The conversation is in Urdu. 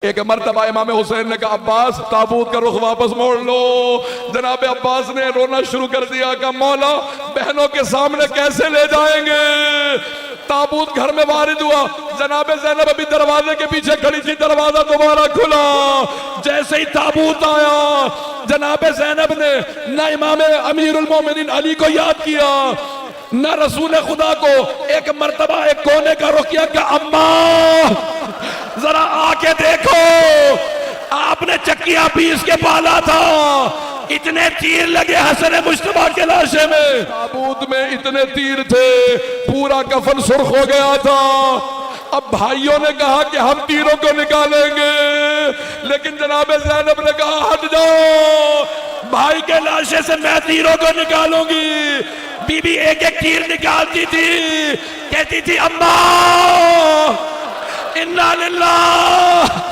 ایک مرتبہ امام حسین نے کہا عباس تابوت کا رخ واپس موڑ لو۔ جناب عباس نے رونا شروع کر دیا کہ مولا بہنوں کے سامنے کیسے لے جائیں گے۔ تابوت گھر میں وارد ہوا، جناب زینب ابھی دروازے کے پیچھے کھڑی تھی، دروازہ دوبارہ کھلا۔ جیسے ہی تابوت آیا جناب زینب نے نہ امام امیر المومنین علی کو یاد کیا نہ رسول خدا کو، ایک مرتبہ ایک کونے کا رخ کیا کہ اماں ذرا آ کے دیکھو، آپ نے چکیاں پیس کے پالا تھا، اتنے تیر لگے حسن مجتبیٰ کے لاشے میں، تابوت میں اتنے تیر تھے، پورا کفن سرخ ہو گیا تھا۔ اب بھائیوں نے کہا کہ ہم تیروں کو نکالیں گے، لیکن جناب زینب نے کہا ہٹ جاؤ، بھائی کے لاشے سے میں تیروں کو نکالوں گی۔ بی بی ایک ایک تیر نکالتی تھی، کہتی تھی اماں اِنَّا لِلَّهِ